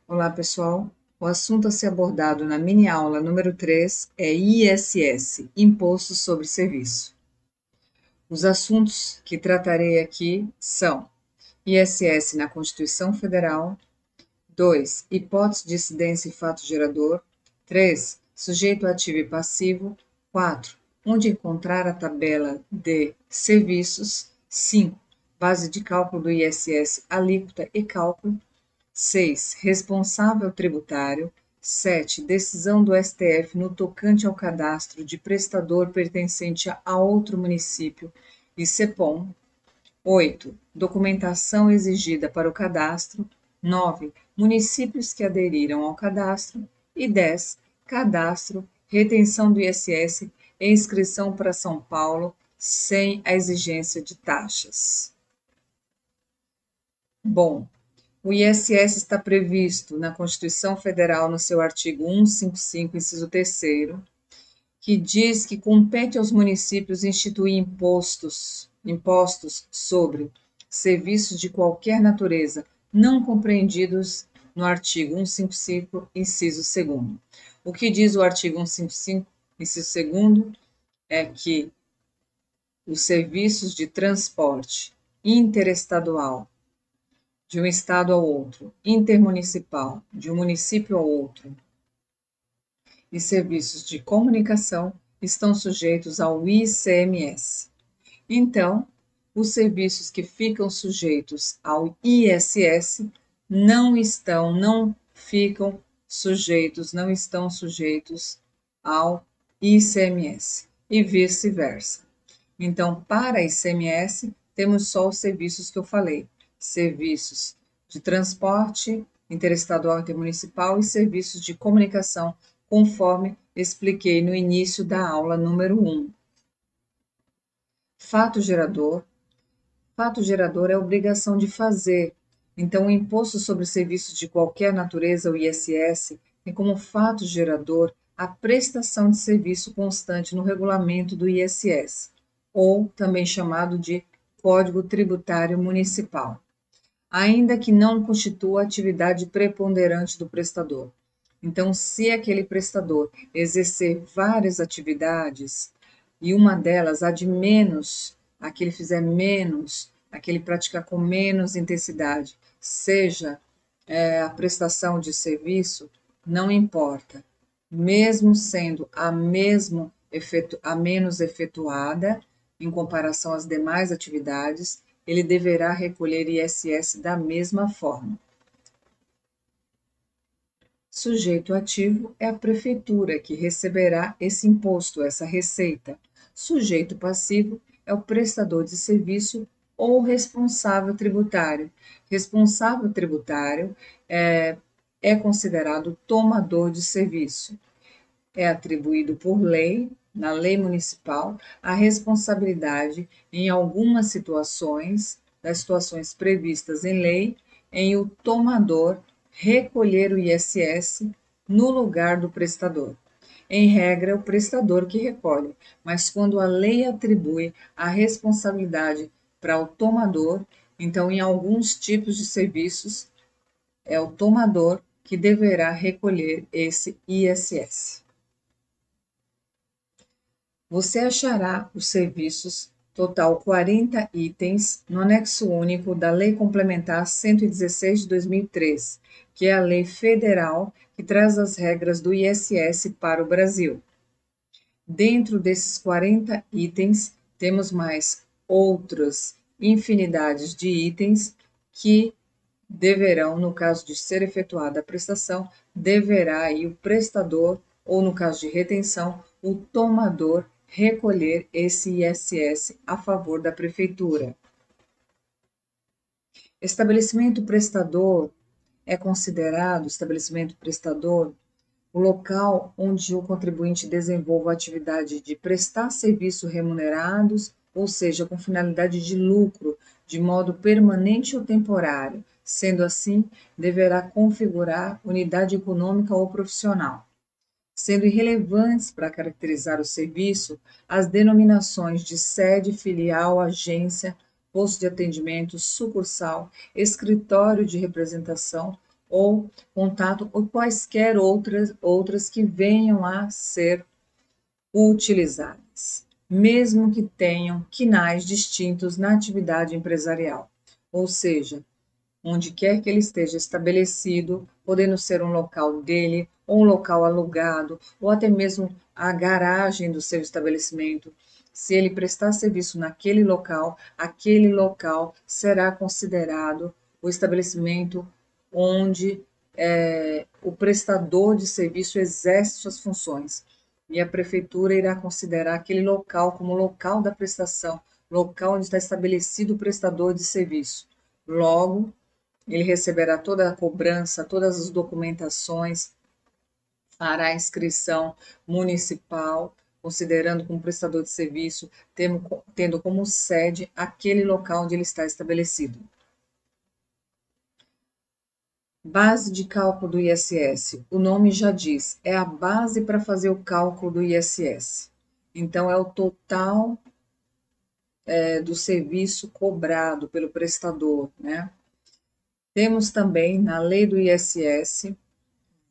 Olá, pessoal. O assunto a ser abordado na mini aula número 3 é ISS, Imposto sobre Serviço. Os assuntos que tratarei aqui são ISS na Constituição Federal, 2. Hipótese de incidência e fato gerador, 3. Sujeito ativo e passivo, 4. Onde encontrar a tabela de serviços, 5. Base de cálculo do ISS, alíquota e cálculo, 6. Responsável tributário. 7. Decisão do STF no tocante ao cadastro de prestador pertencente a outro município e CEPOM. 8. Documentação exigida para o cadastro. 9. Municípios que aderiram ao cadastro. E 10. Cadastro, retenção do ISS e inscrição para São Paulo sem a exigência de taxas. Bom, o ISS está previsto na Constituição Federal, no seu artigo 155, inciso 3º, que diz que compete aos municípios instituir impostos sobre serviços de qualquer natureza, não compreendidos no artigo 155, inciso 2º. O que diz o artigo 155, inciso 2º, é que os serviços de transporte interestadual de um estado ao outro, intermunicipal, de um município ao outro, e serviços de comunicação estão sujeitos ao ICMS. Então, os serviços que ficam sujeitos ao ISS não estão sujeitos ao ICMS e vice-versa. Então, para ICMS, temos só os serviços que eu falei: serviços de transporte interestadual e intermunicipal e serviços de comunicação, conforme expliquei no início da aula número 1. Fato gerador. Fato gerador é a obrigação de fazer. Então, o imposto sobre serviços de qualquer natureza, o ISS, tem como fato gerador a prestação de serviço constante no regulamento do ISS, ou também chamado de Código Tributário Municipal, ainda que não constitua atividade preponderante do prestador. Então, se aquele prestador exercer várias atividades e uma delas, a de menos, a que ele fizer menos, a que ele praticar com menos intensidade, seja a prestação de serviço, não importa. Mesmo sendo a menos efetuada em comparação às demais atividades, ele deverá recolher ISS da mesma forma. Sujeito ativo é a prefeitura que receberá esse imposto, essa receita. Sujeito passivo é o prestador de serviço ou responsável tributário. Responsável tributário é considerado tomador de serviço. É atribuído por lei, na lei municipal, a responsabilidade em algumas situações, das situações previstas em lei, em o tomador recolher o ISS no lugar do prestador. Em regra, é o prestador que recolhe, mas quando a lei atribui a responsabilidade para o tomador, então, em alguns tipos de serviços, é o tomador que deverá recolher esse ISS. Você achará os serviços, total 40 itens, no anexo único da Lei Complementar 116 de 2003, que é a lei federal que traz as regras do ISS para o Brasil. Dentro desses 40 itens, temos mais outras infinidades de itens que deverão, no caso de ser efetuada a prestação, deverá aí o prestador, ou no caso de retenção, o tomador recolher esse ISS a favor da prefeitura. Estabelecimento prestador é considerado, estabelecimento prestador, o local onde o contribuinte desenvolva a atividade de prestar serviços remunerados, ou seja, com finalidade de lucro, de modo permanente ou temporário. Sendo assim, deverá configurar unidade econômica ou profissional, sendo irrelevantes para caracterizar o serviço as denominações de sede, filial, agência, posto de atendimento, sucursal, escritório de representação, ou contato ou quaisquer outras que venham a ser utilizadas, mesmo que tenham quinais distintos na atividade empresarial. Ou seja, onde quer que ele esteja estabelecido, podendo ser um local dele, ou um local alugado, ou até mesmo a garagem do seu estabelecimento. Se ele prestar serviço naquele local, aquele local será considerado o estabelecimento onde o prestador de serviço exerce suas funções. E a prefeitura irá considerar aquele local como local da prestação, local onde está estabelecido o prestador de serviço. Logo, ele receberá toda a cobrança, todas as documentações, fará a inscrição municipal, considerando como prestador de serviço, tendo como sede aquele local onde ele está estabelecido. Base de cálculo do ISS. O nome já diz, é a base para fazer o cálculo do ISS. Então, é o total do serviço cobrado pelo prestador, né? Temos também na lei do ISS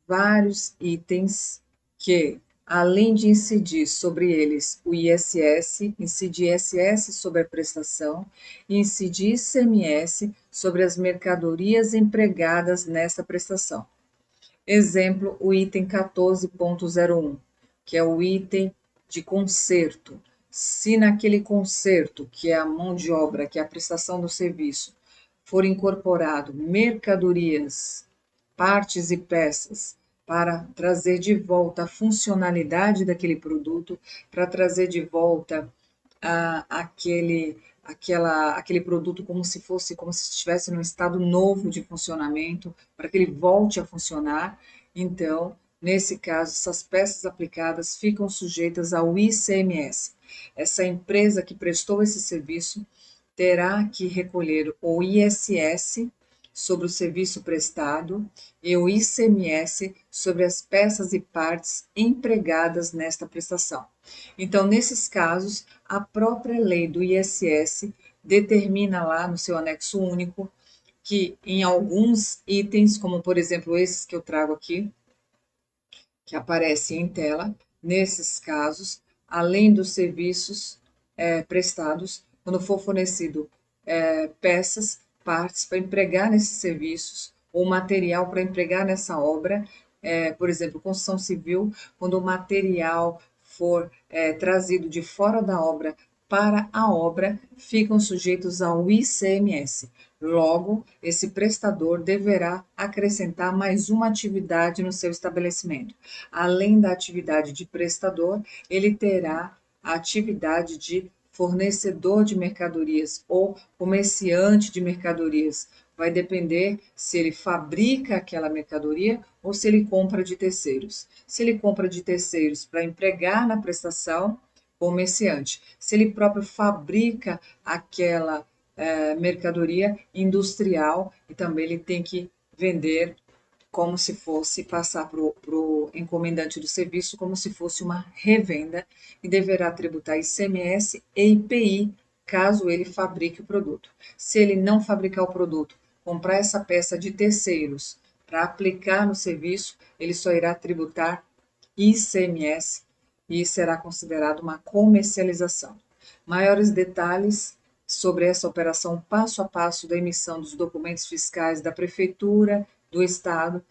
vários itens que, além de incidir sobre eles o ISS, incide ISS sobre a prestação e incide ICMS sobre as mercadorias empregadas nessa prestação. Exemplo, o item 14.01, que é o item de conserto. Se naquele conserto, que é a mão de obra, que é a prestação do serviço, for incorporado mercadorias, partes e peças para trazer de volta a funcionalidade daquele produto, para trazer de volta aquele produto como se fosse, como se estivesse num estado novo de funcionamento, para que ele volte a funcionar. Então, nesse caso, essas peças aplicadas ficam sujeitas ao ICMS. Essa empresa que prestou esse serviço terá que recolher o ISS sobre o serviço prestado e o ICMS sobre as peças e partes empregadas nesta prestação. Então, nesses casos, a própria lei do ISS determina lá no seu anexo único que em alguns itens, como por exemplo esses que eu trago aqui, que aparecem em tela, nesses casos, além dos serviços prestados, quando for fornecido peças, partes para empregar nesses serviços, ou material para empregar nessa obra, por exemplo, construção civil, quando o material for trazido de fora da obra para a obra, ficam sujeitos ao ICMS. Logo, esse prestador deverá acrescentar mais uma atividade no seu estabelecimento. Além da atividade de prestador, ele terá a atividade de fornecedor de mercadorias ou comerciante de mercadorias. Vai depender se ele fabrica aquela mercadoria ou se ele compra de terceiros. Se ele compra de terceiros para empregar na prestação, comerciante. Se ele próprio fabrica aquela mercadoria industrial e também ele tem que vender como se fosse passar para o encomendante do serviço, como se fosse uma revenda, e deverá tributar ICMS e IPI, caso ele fabrique o produto. Se ele não fabricar o produto, comprar essa peça de terceiros para aplicar no serviço, ele só irá tributar ICMS e será considerado uma comercialização. Maiores detalhes sobre essa operação passo a passo da emissão dos documentos fiscais da Prefeitura, do Estado,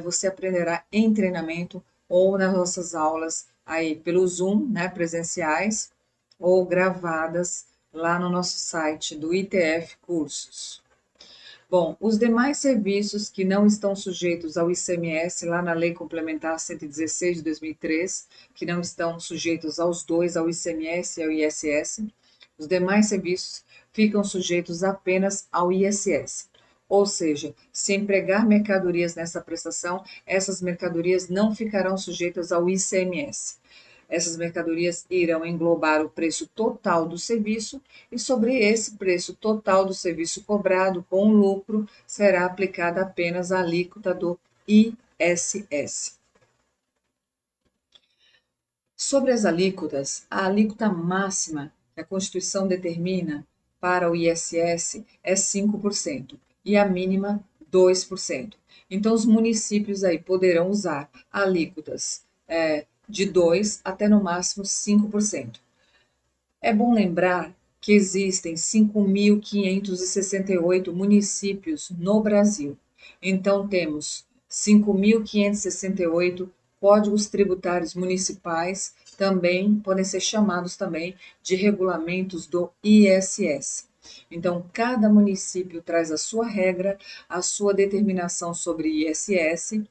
você aprenderá em treinamento ou nas nossas aulas aí pelo Zoom, né, presenciais, ou gravadas lá no nosso site do ITF Cursos. Bom, os demais serviços que não estão sujeitos ao ICMS, lá na Lei Complementar 116 de 2003, que não estão sujeitos aos dois, ao ICMS e ao ISS, os demais serviços ficam sujeitos apenas ao ISS. Ou seja, se empregar mercadorias nessa prestação, essas mercadorias não ficarão sujeitas ao ICMS. Essas mercadorias irão englobar o preço total do serviço e sobre esse preço total do serviço cobrado com lucro será aplicada apenas a alíquota do ISS. Sobre as alíquotas, a alíquota máxima que a Constituição determina para o ISS é 5% e a mínima 2%. Então, os municípios aí poderão usar alíquotas de 2 até no máximo 5%. É bom lembrar que existem 5.568 municípios no Brasil. Então, temos 5.568 códigos tributários municipais, também podem ser chamados também de regulamentos do ISS. Então, cada município traz a sua regra, a sua determinação sobre ISS,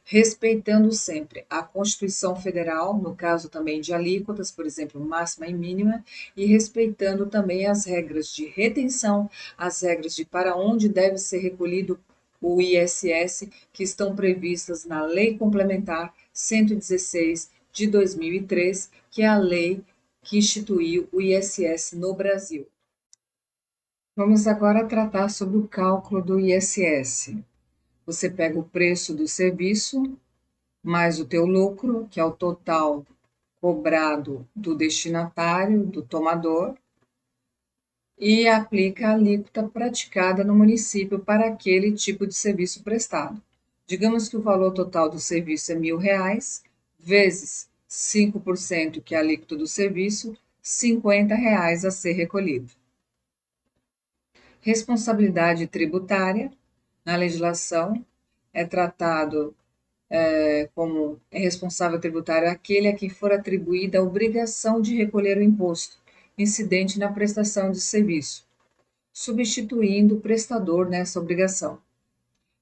respeitando sempre a Constituição Federal, no caso também de alíquotas, por exemplo, máxima e mínima, e respeitando também as regras de retenção, as regras de para onde deve ser recolhido o ISS, que estão previstas na Lei Complementar 116 de 2003, que é a lei que instituiu o ISS no Brasil. Vamos agora tratar sobre o cálculo do ISS. Você pega o preço do serviço mais o teu lucro, que é o total cobrado do destinatário, do tomador, e aplica a alíquota praticada no município para aquele tipo de serviço prestado. Digamos que o valor total do serviço é R$ 1.000, vezes 5%, que é a alíquota do serviço, R$ 50 a ser recolhido. Responsabilidade tributária. Na legislação, é tratado como responsável tributário aquele a quem for atribuída a obrigação de recolher o imposto incidente na prestação de serviço, substituindo o prestador nessa obrigação.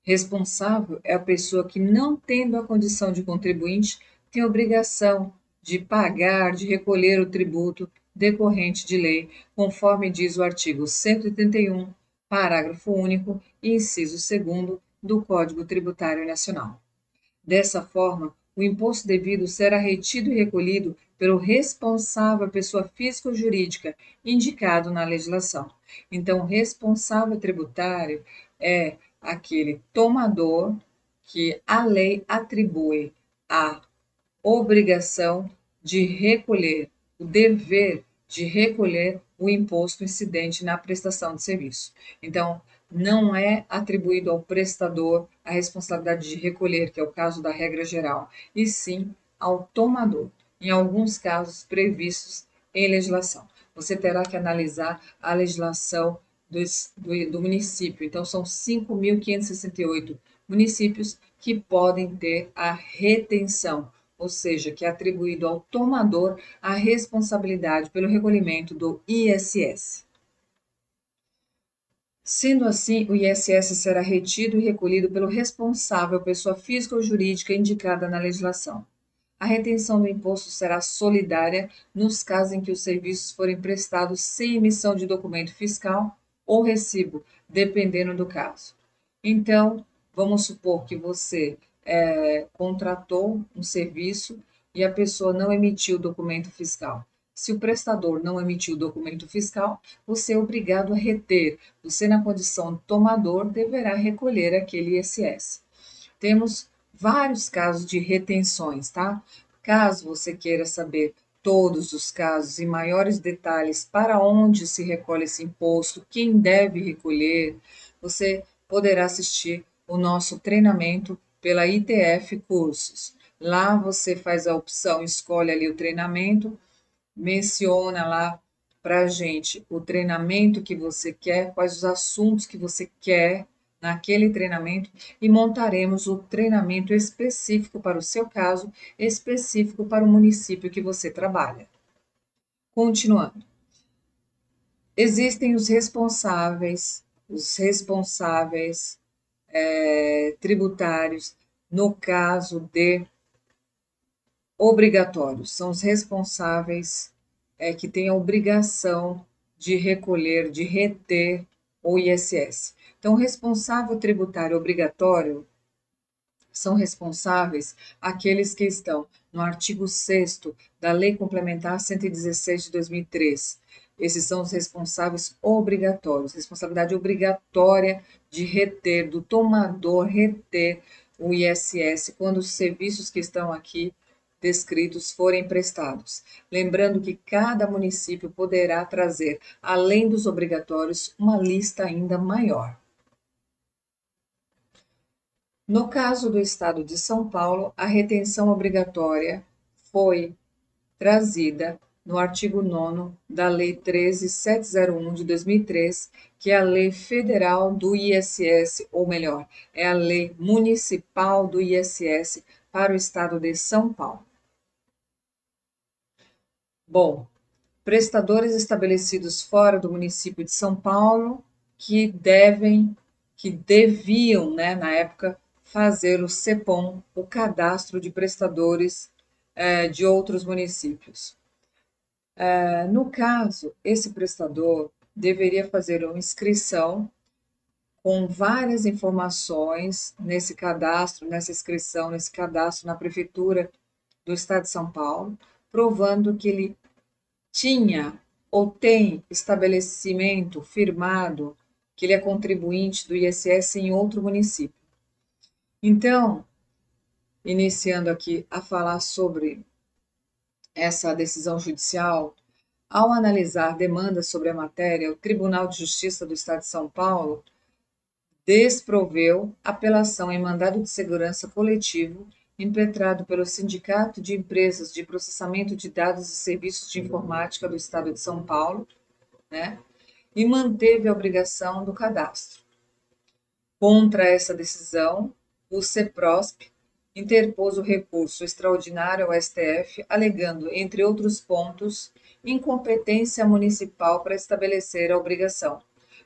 Responsável é a pessoa que, não tendo a condição de contribuinte, tem obrigação de pagar, de recolher o tributo decorrente de lei, conforme diz o artigo 181, parágrafo único e inciso 2º do Código Tributário Nacional. Dessa forma, o imposto devido será retido e recolhido pelo responsável pessoa física ou jurídica indicado na legislação. Então, o responsável tributário é aquele tomador que a lei atribui a obrigação de recolher, o dever de recolher o imposto incidente na prestação de serviço. Então, não é atribuído ao prestador a responsabilidade de recolher, que é o caso da regra geral, e sim ao tomador, em alguns casos previstos em legislação. Você terá que analisar a legislação do município. Então, são 5.568 municípios que podem ter a retenção, ou seja, que é atribuído ao tomador a responsabilidade pelo recolhimento do ISS. Sendo assim, o ISS será retido e recolhido pelo responsável, pessoa física ou jurídica indicada na legislação. A retenção do imposto será solidária nos casos em que os serviços forem prestados sem emissão de documento fiscal ou recibo, dependendo do caso. Então, vamos supor que você contratou um serviço e a pessoa não emitiu o documento fiscal. Se o prestador não emitiu o documento fiscal, você é obrigado a reter. Você, na condição de tomador, deverá recolher aquele ISS. Temos vários casos de retenções, tá? Caso você queira saber todos os casos e maiores detalhes para onde se recolhe esse imposto, quem deve recolher, você poderá assistir o nosso treinamento pela ITF Cursos. Lá você faz a opção, escolhe ali o treinamento, menciona lá para a gente o treinamento que você quer, quais os assuntos que você quer naquele treinamento e montaremos o treinamento específico para o seu caso, específico para o município que você trabalha. Continuando. Existem os responsáveis tributários no caso de obrigatórios, são os responsáveis que têm a obrigação de recolher, de reter o ISS. Então, o responsável tributário obrigatório são responsáveis aqueles que estão no artigo 6º da Lei Complementar 116 de 2003. Esses são os responsáveis obrigatórios, responsabilidade obrigatória de reter, do tomador reter o ISS quando os serviços que estão aqui descritos forem prestados. Lembrando que cada município poderá trazer, além dos obrigatórios, uma lista ainda maior. No caso do Estado de São Paulo, a retenção obrigatória foi trazida no artigo 9º da Lei 13.701 de 2003, que é a Lei Federal do ISS, ou melhor, é a Lei Municipal do ISS para o Estado de São Paulo. Bom, prestadores estabelecidos fora do município de São Paulo que deviam, né, na época, fazer o CEPOM, o cadastro de prestadores de outros municípios. No caso, esse prestador deveria fazer uma inscrição com várias informações nesse cadastro, nessa inscrição, nesse cadastro na Prefeitura do Estado de São Paulo, provando que ele tinha ou tem estabelecimento firmado que ele é contribuinte do ISS em outro município. Então, iniciando aqui a falar sobre essa decisão judicial, ao analisar demandas sobre a matéria, o Tribunal de Justiça do Estado de São Paulo desproveu apelação em mandado de segurança coletivo impetrado pelo Sindicato de Empresas de Processamento de Dados e Serviços de Informática do Estado de São Paulo, né, e manteve a obrigação do cadastro. Contra essa decisão, o CEPROSP interpôs o recurso extraordinário ao STF, alegando, entre outros pontos, incompetência municipal para estabelecer a obrigação,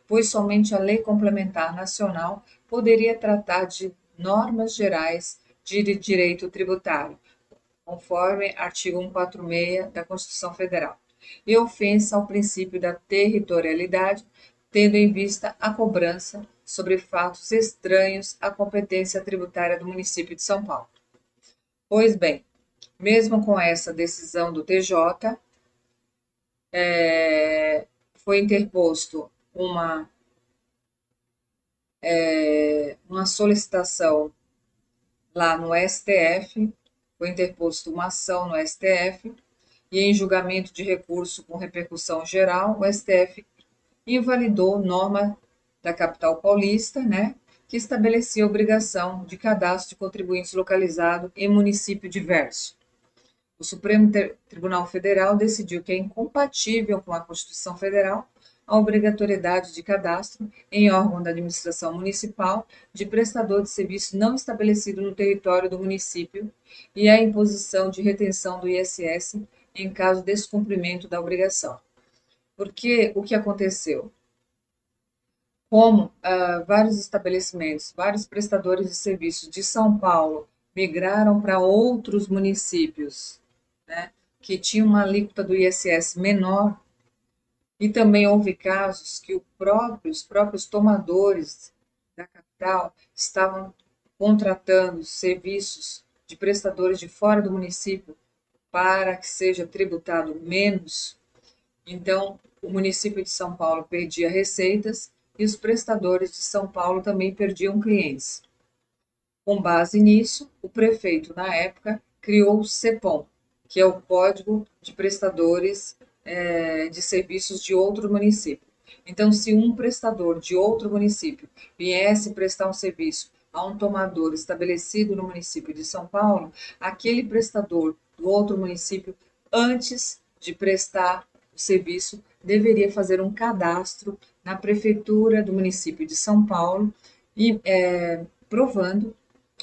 pois somente a Lei Complementar Nacional poderia tratar de normas gerais de direito tributário, conforme artigo 146 da Constituição Federal, e ofensa ao princípio da territorialidade, tendo em vista a cobrança sobre fatos estranhos à competência tributária do município de São Paulo. Pois bem, mesmo com essa decisão do TJ, foi interposto uma solicitação lá no STF, foi interposto uma ação no STF, e em julgamento de recurso com repercussão geral, o STF invalidou norma da capital paulista, né, que estabelecia a obrigação de cadastro de contribuintes localizado em município diverso. O Supremo Tribunal Federal decidiu que é incompatível com a Constituição Federal a obrigatoriedade de cadastro em órgão da administração municipal de prestador de serviço não estabelecido no território do município e a imposição de retenção do ISS em caso de descumprimento da obrigação. Porque o que aconteceu? Como vários estabelecimentos, vários prestadores de serviços de São Paulo migraram para outros municípios, né, que tinham uma alíquota do ISS menor, e também houve casos que os próprios tomadores da capital estavam contratando serviços de prestadores de fora do município para que seja tributado menos. Então, o município de São Paulo perdia receitas e os prestadores de São Paulo também perdiam clientes. Com base nisso, o prefeito, na época, criou o CEPOM, que é o Código de Prestadores de Serviços de outro município. Então, se um prestador de outro município viesse prestar um serviço a um tomador estabelecido no município de São Paulo, aquele prestador do outro município, antes de prestar o serviço, deveria fazer um cadastro na prefeitura do município de São Paulo e provando,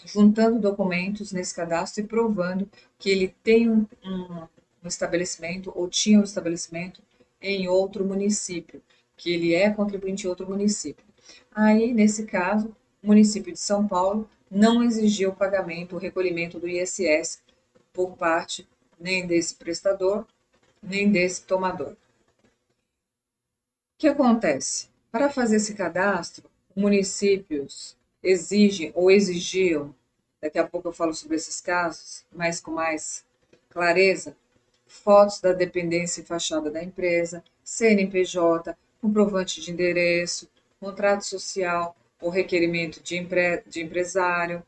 juntando documentos nesse cadastro e provando que ele tem um estabelecimento ou tinha um estabelecimento em outro município, que ele é contribuinte em outro município. Aí, nesse caso, o município de São Paulo não exigiu o pagamento, o recolhimento do ISS por parte nem desse prestador, nem desse tomador. O que acontece? Para fazer esse cadastro, municípios exigem ou exigiam, daqui a pouco eu falo sobre esses casos, mas com mais clareza, fotos da dependência e fachada da empresa, CNPJ, comprovante de endereço, contrato social ou requerimento de empresário,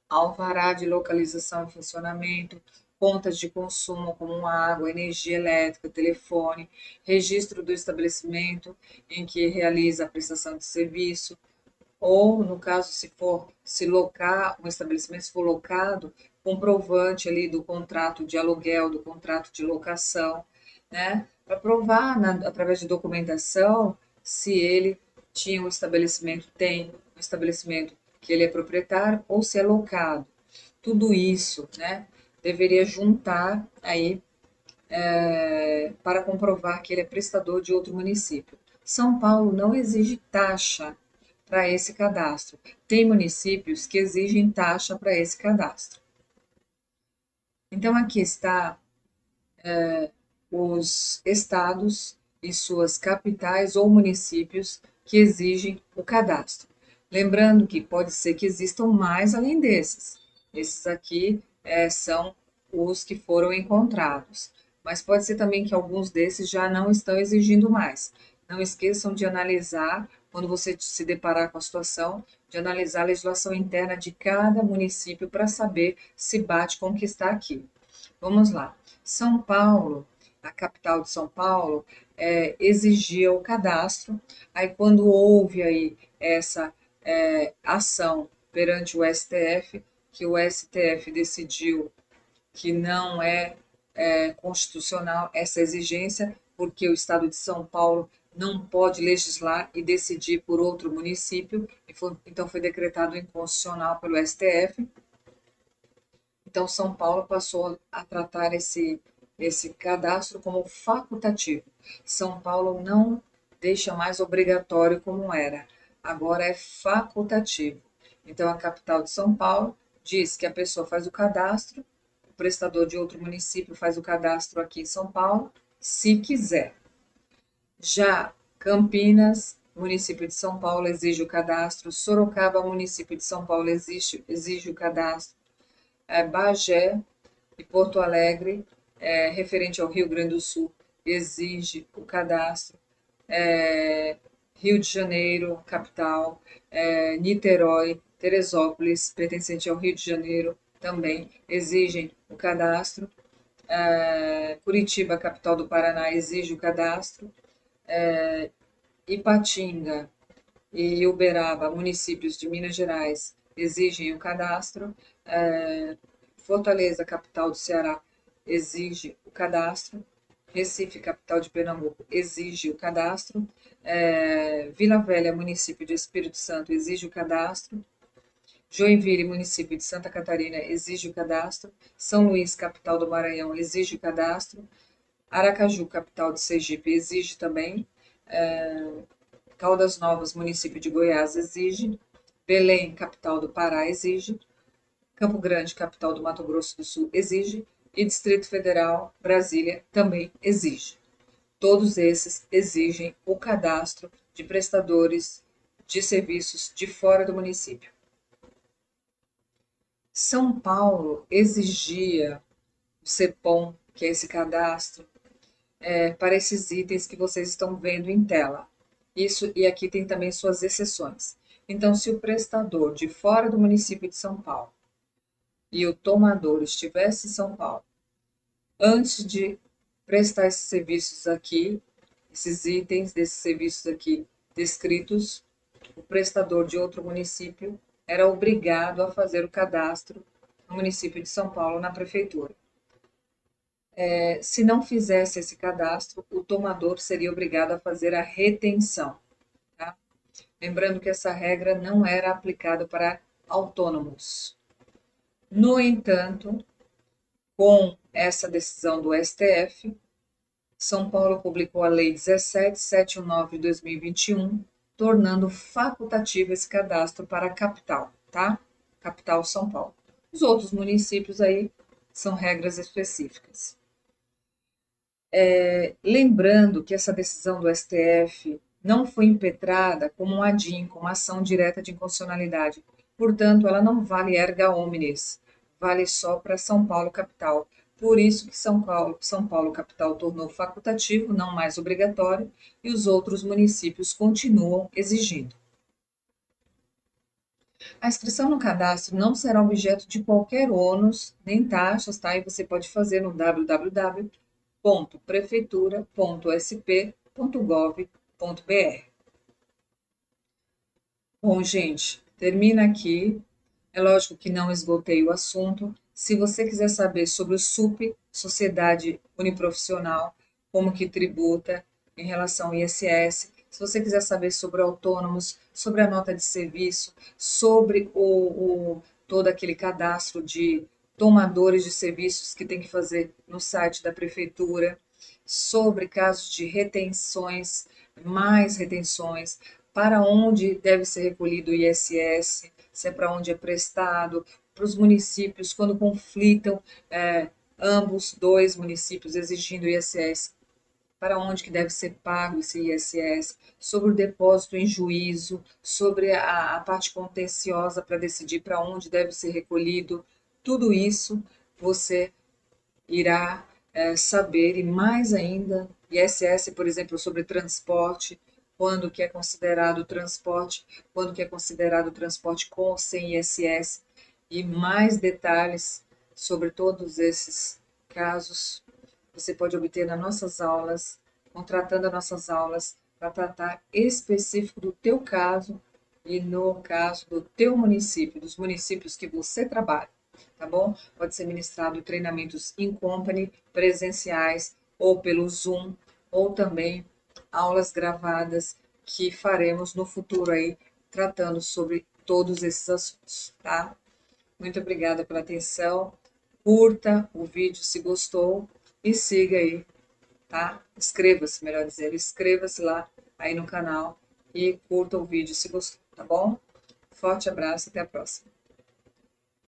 alvará de localização e funcionamento, contas de consumo como água, energia elétrica, telefone, registro do estabelecimento em que realiza a prestação de serviço, ou no caso se locar um estabelecimento, se for locado, comprovante ali do contrato de aluguel, do contrato de locação, né? Para provar através de documentação se ele tinha um estabelecimento, tem um estabelecimento que ele é proprietário ou se é locado. Tudo isso, né? Deveria juntar aí para comprovar que ele é prestador de outro município. São Paulo não exige taxa para esse cadastro. Tem municípios que exigem taxa para esse cadastro. Então, aqui está os estados e suas capitais ou municípios que exigem o cadastro. Lembrando que pode ser que existam mais além desses. Esses aqui são os que foram encontrados. Mas pode ser também que alguns desses já não estão exigindo mais. Não esqueçam de analisar, quando você se deparar com a situação, de analisar a legislação interna de cada município para saber se bate com o que está aqui. Vamos lá. São Paulo, a capital de São Paulo, exigia o cadastro. Aí, quando houve aí essa ação perante o STF, que o STF decidiu que não é constitucional essa exigência, porque o Estado de São Paulo não pode legislar e decidir por outro município, então foi decretado inconstitucional pelo STF. Então, São Paulo passou a tratar esse cadastro como facultativo. São Paulo não deixa mais obrigatório como era, agora é facultativo. Então, a capital de São Paulo diz que a pessoa faz o cadastro, o prestador de outro município faz o cadastro aqui em São Paulo, se quiser. Já Campinas, município de São Paulo, exige o cadastro. Sorocaba, município de São Paulo, exige o cadastro. Bagé e Porto Alegre, referente ao Rio Grande do Sul, exige o cadastro. Rio de Janeiro, capital, Niterói, Teresópolis, pertencente ao Rio de Janeiro, também exigem o cadastro. Curitiba, capital do Paraná, exige o cadastro. Ipatinga e Uberaba, municípios de Minas Gerais, exigem o cadastro. Fortaleza, capital do Ceará, exige o cadastro. Recife, capital de Pernambuco, exige o cadastro. Vila Velha, município de Espírito Santo, exige o cadastro. Joinville, município de Santa Catarina, exige o cadastro. São Luís, capital do Maranhão, exige o cadastro. Aracaju, capital de Sergipe, exige também. Caldas Novas, município de Goiás, exige. Belém, capital do Pará, exige. Campo Grande, capital do Mato Grosso do Sul, exige. E Distrito Federal, Brasília, também exige. Todos esses exigem o cadastro de prestadores de serviços de fora do município. São Paulo exigia o CEPOM, que é esse cadastro, para esses itens que vocês estão vendo em tela. Isso, e aqui tem também suas exceções. Então, se o prestador de fora do município de São Paulo e o tomador estivesse em São Paulo, antes de prestar esses serviços aqui, esses itens desses serviços aqui descritos, o prestador de outro município era obrigado a fazer o cadastro no município de São Paulo, na prefeitura. Se não fizesse esse cadastro, o tomador seria obrigado a fazer a retenção. Tá? Lembrando que essa regra não era aplicada para autônomos. No entanto, com essa decisão do STF, São Paulo publicou a Lei 17.719 de 2021, tornando facultativo esse cadastro para a capital, tá? Capital São Paulo. Os outros municípios aí são regras específicas. Lembrando que essa decisão do STF não foi impetrada como um ADIM, como ação direta de inconstitucionalidade. Portanto, ela não vale erga omnes, vale só para São Paulo capital. Por isso que São Paulo capital tornou facultativo, não mais obrigatório, e os outros municípios continuam exigindo. A inscrição no cadastro não será objeto de qualquer ônus nem taxas, tá? E você pode fazer no www.prefeitura.sp.gov.br. Bom, gente, termina aqui. É lógico que não esgotei o assunto. Se você quiser saber sobre o SUP, Sociedade Uniprofissional, como que tributa em relação ao ISS, se você quiser saber sobre autônomos, sobre a nota de serviço, sobre todo aquele cadastro de tomadores de serviços que tem que fazer no site da prefeitura, sobre casos de retenções, mais retenções, para onde deve ser recolhido o ISS, se é para onde é prestado, para os municípios, quando conflitam ambos, dois municípios exigindo ISS, para onde que deve ser pago esse ISS, sobre o depósito em juízo, sobre a parte contenciosa para decidir para onde deve ser recolhido, tudo isso você irá saber, e mais ainda, ISS, por exemplo, sobre transporte, quando que é considerado transporte, quando que é considerado transporte com ou sem ISS, e mais detalhes sobre todos esses casos, você pode obter nas nossas aulas, contratando as nossas aulas para tratar específico do teu caso e no caso do teu município, dos municípios que você trabalha, tá bom? Pode ser ministrado treinamentos in company, presenciais, ou pelo Zoom, ou também aulas gravadas que faremos no futuro aí, tratando sobre todos esses assuntos, tá? Muito obrigada pela atenção. Curta o vídeo se gostou e siga aí, tá? Inscreva-se, melhor dizendo, inscreva-se lá aí no canal e curta o vídeo se gostou, tá bom? Forte abraço, até a próxima.